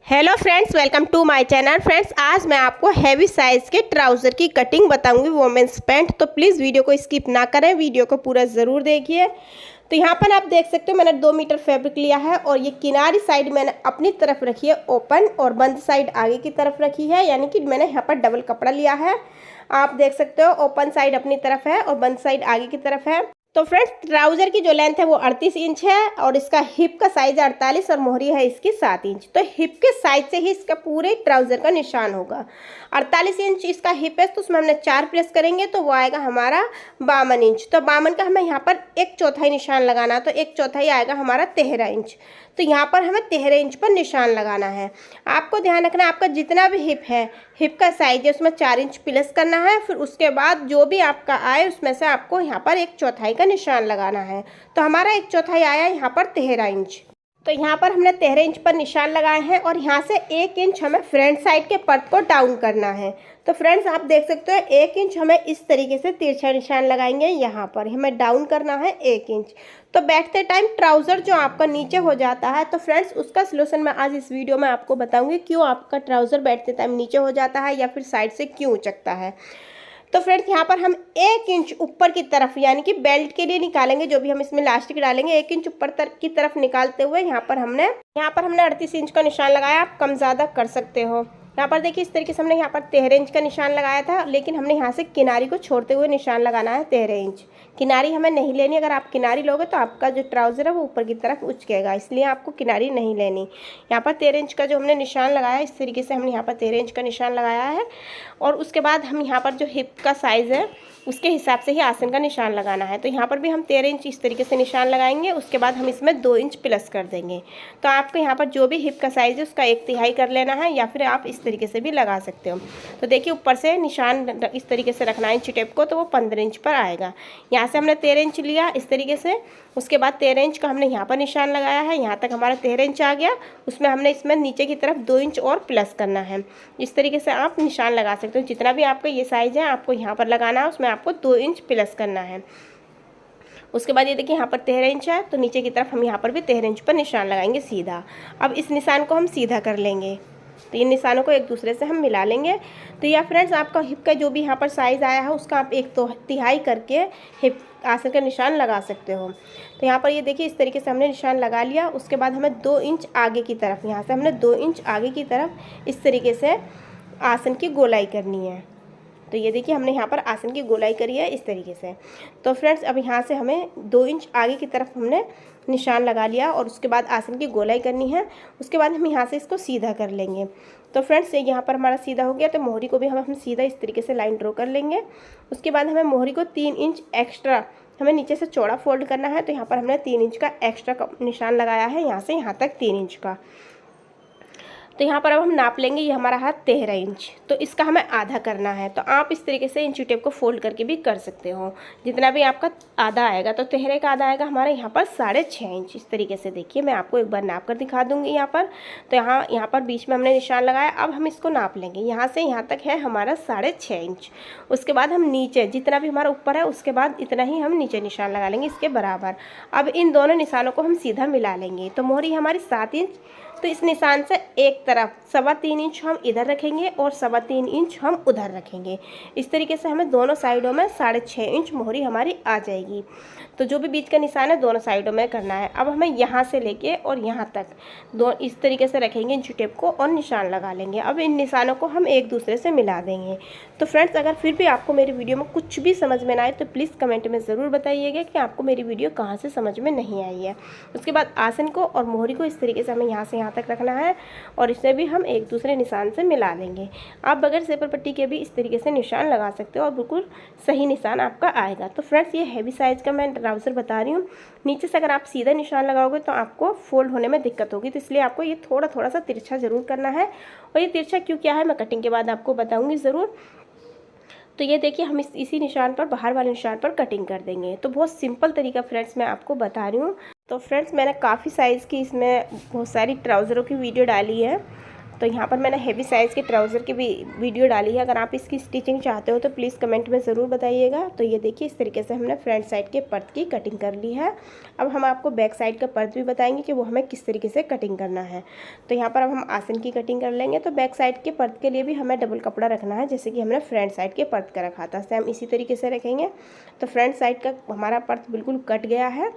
Hello friends, welcome to my channel. Friends, आज मैं आपको हैवी साइज़ के ट्राउज़र की कटिंग बताऊंगी, वोमेंस पैंट। तो प्लीज़ वीडियो को स्किप ना करें, वीडियो को पूरा ज़रूर देखिए। तो यहाँ पर आप देख सकते हो मैंने 2 मीटर फैब्रिक लिया है और ये किनारी साइड मैंने अपनी तरफ रखी है ओपन और बंद साइड आगे की तरफ रखी है, यानी कि मैंने यहाँ पर डबल कपड़ा लिया है। आप देख सकते हो ओपन साइड अपनी तरफ है और बंद साइड आगे की तरफ है। तो फ्रेंड्स, ट्राउज़र की जो लेंथ है वो 38 इंच है और इसका हिप का साइज 48 और मोहरी है इसकी 7 इंच। तो हिप के साइज से ही इसका पूरे ट्राउज़र का निशान होगा। 48 इंच इसका हिप है तो उसमें हमने 4 प्रेस करेंगे तो वो आएगा हमारा 52 इंच। तो 52 का हमें यहाँ पर 1/4 निशान लगाना, तो 1/4 आएगा हमारा 13 इंच। तो यहाँ पर हमें 13 इंच पर निशान लगाना है। आपको ध्यान रखना, आपका जितना भी हिप है, हिप का साइज है उसमें 4 इंच प्लस करना है। फिर उसके बाद जो भी आपका आए उसमें से आपको यहाँ पर 1/4 का निशान लगाना है। तो हमारा 1/4 आया यहाँ पर 13 इंच। तो यहाँ पर हमने 13 इंच पर निशान लगाए हैं और यहाँ से 1 इंच हमें फ्रंट साइड के पर्ट को डाउन करना है। तो फ्रेंड्स, आप देख सकते हो 1 इंच हमें इस तरीके से तिरछा निशान लगाएंगे। यहाँ पर हमें डाउन करना है 1 इंच। तो बैठते टाइम ट्राउज़र जो आपका नीचे हो जाता है, तो फ्रेंड्स उसका सलूशन मैं आज इस वीडियो में आपको बताऊंगी, क्यों आपका ट्राउज़र बैठते टाइम नीचे हो जाता है या फिर साइड से क्यों उचकता है। तो फ्रेंड्स, यहाँ पर हम 1 इंच ऊपर की तरफ, यानी कि बेल्ट के लिए निकालेंगे, जो भी हम इसमें लास्टिक डालेंगे, 1 इंच ऊपर की तरफ निकालते हुए यहाँ पर हमने 38 इंच का निशान लगाया। आप कम ज़्यादा कर सकते हो। यहाँ पर देखिए इस तरीके से हमने यहाँ पर 13 इंच का निशान लगाया था, लेकिन हमने यहाँ से किनारी को छोड़ते हुए निशान लगाना है 13 इंच। किनारी हमें नहीं लेनी, अगर आप किनारी लोगे तो आपका जो ट्राउज़र है वो ऊपर की तरफ उचकेगा, इसलिए आपको किनारी नहीं लेनी। यहाँ पर 13 इंच का जो हमने निशान लगाया है, इस तरीके से हमने यहाँ पर 13 इंच का निशान लगाया है। और उसके बाद हम यहाँ पर जो हिप का साइज़ है उसके हिसाब से ही आसन का निशान लगाना है। तो यहाँ पर भी हम 13 इंच इस तरीके से निशान लगाएंगे। उसके बाद हम इसमें 2 इंच प्लस कर देंगे। तो आपको यहाँ पर जो भी हिप का साइज़ है उसका 1/3 कर लेना है, या फिर आप इस तरीके से भी लगा सकते हो। तो देखिए ऊपर से निशान इस तरीके से रखना है इंच टेप को, तो वो 15 इंच पर आएगा। यहाँ से हमने 13 इंच लिया इस तरीके से। उसके बाद 13 इंच का हमने यहाँ पर निशान लगाया है, यहाँ तक हमारा 13 इंच आ गया। उसमें हमने इसमें नीचे की तरफ 2 इंच और प्लस करना है। इस तरीके से आप निशान लगा सकते हो। जितना भी आपका ये साइज़ है आपको यहाँ पर लगाना है, उसमें आपको 2 इंच प्लस करना है। उसके बाद ये देखिए यहाँ पर 13 इंच है, तो नीचे की तरफ हम यहाँ पर भी 13 इंच पर निशान लगाएंगे सीधा। अब इस निशान को हम सीधा कर लेंगे, तो इन निशानों को एक दूसरे से हम मिला लेंगे। तो या फ्रेंड्स, आपका हिप का जो भी यहाँ पर साइज़ आया है उसका आप 1/3 करके हिप आसन का निशान लगा सकते हो। तो यहाँ पर ये देखिए इस तरीके से हमने निशान लगा लिया। उसके बाद हमें 2 इंच आगे की तरफ, यहाँ से हमने 2 इंच आगे की तरफ इस तरीके से आसन की गोलाई करनी है। तो ये देखिए हमने यहाँ पर आसन की गोलाई करी है इस तरीके से। तो फ्रेंड्स, अब यहाँ से हमें 2 इंच आगे की तरफ हमने निशान लगा लिया और उसके बाद आसन की गोलाई करनी है। उसके बाद हम यहाँ से इसको सीधा कर लेंगे। तो फ्रेंड्स, यहाँ पर हमारा सीधा हो गया। तो मोहरी को भी हम सीधा इस तरीके से लाइन ड्रॉ कर लेंगे। उसके बाद हमें मोहरी को 3 इंच एक्स्ट्रा हमें नीचे से चौड़ा फोल्ड करना है। तो यहाँ पर हमने 3 इंच का एक्स्ट्रा निशान लगाया है, यहाँ से यहाँ तक 3 इंच का। तो यहाँ पर अब हम नाप लेंगे, ये हमारा है 13 इंच, तो इसका हमें आधा करना है। तो आप इस तरीके से इंची टेप को फोल्ड करके भी कर सकते हो, जितना भी आपका आधा आएगा। तो 13 का आधा आएगा हमारा यहाँ पर 6.5 इंच। इस तरीके से देखिए मैं आपको एक बार नाप कर दिखा दूँगी यहाँ पर। तो यहाँ पर बीच में हमने निशान लगाया। अब हम इसको नाप लेंगे, यहाँ से यहाँ तक है हमारा 6.5 इंच। उसके बाद हम नीचे जितना भी हमारा ऊपर है उसके बाद इतना ही हम नीचे निशान लगा लेंगे इसके बराबर। अब इन दोनों निशानों को हम सीधा मिला लेंगे। तो मोहरी हमारी 7 इंच, तो इस निशान से एक तरफ 3.25 इंच हम इधर रखेंगे और 3.25 इंच हम उधर रखेंगे। इस तरीके से हमें दोनों साइडों में 6.5 इंच मोहरी हमारी आ जाएगी। तो जो भी बीच का निशान है दोनों साइडों में करना है। अब हमें यहाँ से लेके और यहाँ तक इस तरीके से रखेंगे इंची टेप को और निशान लगा लेंगे। अब इन निशानों को हम एक दूसरे से मिला देंगे। तो फ्रेंड्स, अगर फिर भी आपको मेरी वीडियो में कुछ भी समझ में ना आए तो प्लीज़ कमेंट में ज़रूर बताइएगा कि आपको मेरी वीडियो कहाँ से समझ में नहीं आई है। उसके बाद आसन को और मोहरी को इस तरीके से हमें यहाँ से यहाँ तक रखना है और इसे भी हम एक दूसरे निशान से मिला लेंगे। आप बगैर सेपर पट्टी के भी इस तरीके से निशान लगा सकते हो और बिल्कुल सही निशान आपका आएगा। तो फ्रेंड्स, ये हैवी साइज़ का मैं ट्राउज़र बता रही हूँ। नीचे से अगर आप सीधा निशान लगाओगे तो आपको फोल्ड होने में दिक्कत होगी, तो इसलिए आपको ये थोड़ा सा तिरछा ज़रूर करना है। और ये तिरछा क्यों क्या है मैं कटिंग के बाद आपको बताऊँगी ज़रूर। तो ये देखिए हम इसी निशान पर, बाहर वाले निशान पर कटिंग कर देंगे। तो बहुत सिंपल तरीका फ्रेंड्स मैं आपको बता रही हूँ। तो फ्रेंड्स, मैंने काफ़ी साइज़ की इसमें बहुत सारी ट्राउज़रों की वीडियो डाली है। तो यहाँ पर मैंने हेवी साइज़ के ट्राउज़र की भी वीडियो डाली है, अगर आप इसकी स्टिचिंग चाहते हो तो प्लीज़ कमेंट में ज़रूर बताइएगा। तो ये देखिए इस तरीके से हमने फ्रंट साइड के पर्द की कटिंग कर ली है। अब हम आपको बैक साइड का पर्द भी बताएंगे कि वो हमें किस तरीके से कटिंग करना है। तो यहाँ पर अब हम आसन की कटिंग कर लेंगे। तो बैक साइड के पर्द के लिए भी हमें डबल कपड़ा रखना है, जैसे कि हमने फ्रंट साइड के पर्द का रखा था, सेम इसी तरीके से रखेंगे। तो फ्रंट साइड का हमारा पर्द बिल्कुल कट गया है।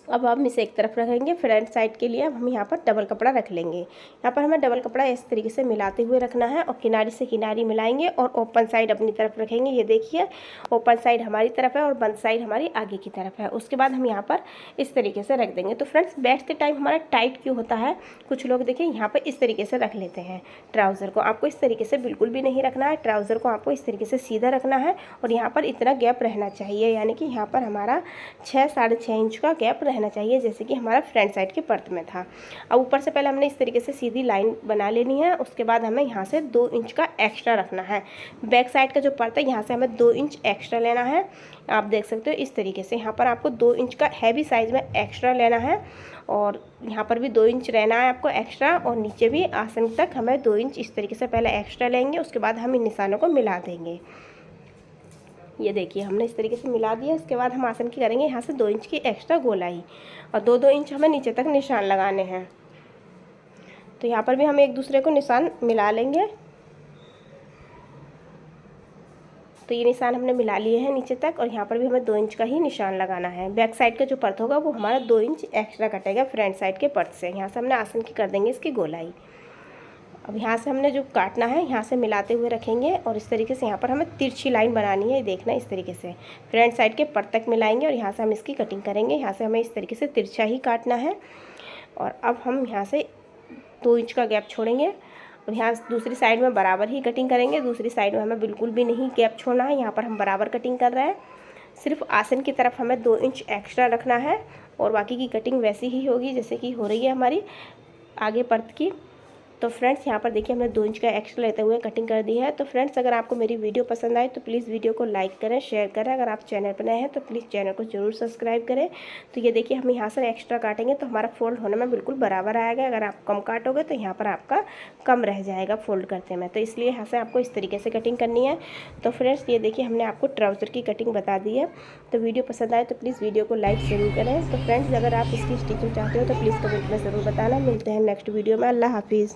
अब हम इसे एक तरफ रखेंगे। फ्रंट साइड के लिए अब हम यहाँ पर डबल कपड़ा रख लेंगे। यहाँ पर हमें डबल कपड़ा इस तरीके से मिलाते हुए रखना है और किनारी से किनारी मिलाएंगे और ओपन साइड अपनी तरफ रखेंगे। ये देखिए ओपन साइड हमारी तरफ है और बंद साइड हमारी आगे की तरफ है। उसके बाद हम यहाँ पर इस तरीके से रख देंगे। तो फ्रेंड्स बैठते टाइम हमारा टाइट क्यों होता है, कुछ लोग देखिए यहाँ पर इस तरीके से रख लेते हैं ट्राउज़र को। आपको इस तरीके से बिल्कुल भी नहीं रखना है, ट्राउज़र को आपको इस तरीके से सीधा रखना है और यहाँ पर इतना गैप रहना चाहिए, यानी कि यहाँ पर हमारा 6 साढ़े 6 इंच का गैप रहना चाहिए, जैसे कि हमारा फ्रंट साइड के पर्द में था। अब ऊपर से पहले हमने इस तरीके से सीधी लाइन बना लेनी है। उसके बाद हमें यहाँ से 2 इंच का एक्स्ट्रा रखना है। बैक साइड का जो पर्द है यहाँ से हमें 2 इंच एक्स्ट्रा लेना है। आप देख सकते हो इस तरीके से यहाँ पर आपको 2 इंच का हैवी साइज़ में एक्स्ट्रा लेना है और यहाँ पर भी 2 इंच रहना है आपको एक्स्ट्रा, और नीचे भी आसन तक हमें 2 इंच इस तरीके से पहले एक्स्ट्रा लेंगे। उसके बाद हम इन निशानों को मिला देंगे। ये देखिए हमने इस तरीके से मिला दिया। इसके बाद हम आसन की करेंगे यहाँ से 2 इंच की एक्स्ट्रा गोलाई और 2-2 इंच हमें नीचे तक निशान लगाने हैं। तो यहाँ पर भी हम एक दूसरे को निशान मिला लेंगे। तो ये निशान हमने मिला लिए हैं नीचे तक और यहाँ पर भी हमें 2 इंच का ही निशान लगाना है। बैक साइड का जो पर्द होगा वो हमारा 2 इंच एक्स्ट्रा कटेगा फ्रंट साइड के पर्द से। यहाँ से हमने आसन की कर देंगे इसकी गोलाई। अब यहाँ से हमने जो काटना है यहाँ से मिलाते हुए रखेंगे और इस तरीके से यहाँ पर हमें तिरछी लाइन बनानी है। ये देखना इस तरीके से फ्रंट साइड के पर्द तक मिलाएंगे और यहाँ से हम इसकी कटिंग करेंगे। यहाँ से हमें इस तरीके से तिरछा ही काटना है और अब हम यहाँ से 2 इंच का गैप छोड़ेंगे और यहाँ दूसरी साइड में बराबर ही कटिंग करेंगे। दूसरी साइड में हमें बिल्कुल भी नहीं गैप छोड़ना है, यहाँ पर हम बराबर कटिंग कर रहे हैं। सिर्फ आसन की तरफ हमें 2 इंच एक्स्ट्रा रखना है और बाकी की कटिंग वैसी ही होगी जैसे कि हो रही है हमारी आगे पर्द की। तो फ्रेंड्स यहाँ पर देखिए हमने 2 इंच का एक्स्ट्रा लेते हुए कटिंग कर दी है। तो फ्रेंड्स अगर आपको मेरी वीडियो पसंद आए तो प्लीज़ वीडियो को लाइक करें, शेयर करें। अगर आप चैनल पर नए हैं तो प्लीज़ चैनल को जरूर सब्सक्राइब करें। तो ये देखिए हम यहाँ से एक्स्ट्रा काटेंगे तो हमारा फोल्ड होने में बिल्कुल बराबर आएगा। अगर आप कम काटोगे तो यहाँ पर आपका कम रह जाएगा फोल्ड करते में, तो इसलिए यहाँ से आपको इस तरीके से कटिंग करनी है। तो फ्रेंड्स ये देखिए हमने आपको ट्राउज़र की कटिंग बता दी है। तो वीडियो पसंद आए तो प्लीज़ वीडियो को लाइक ज़रूर करें। तो फ्रेंड्स अगर आप इसकी स्टिचिंग चाहते हो तो प्लीज़ कमेंट में ज़रूर बताना। मिलते हैं नेक्स्ट वीडियो में। अल्लाह हाफिज़।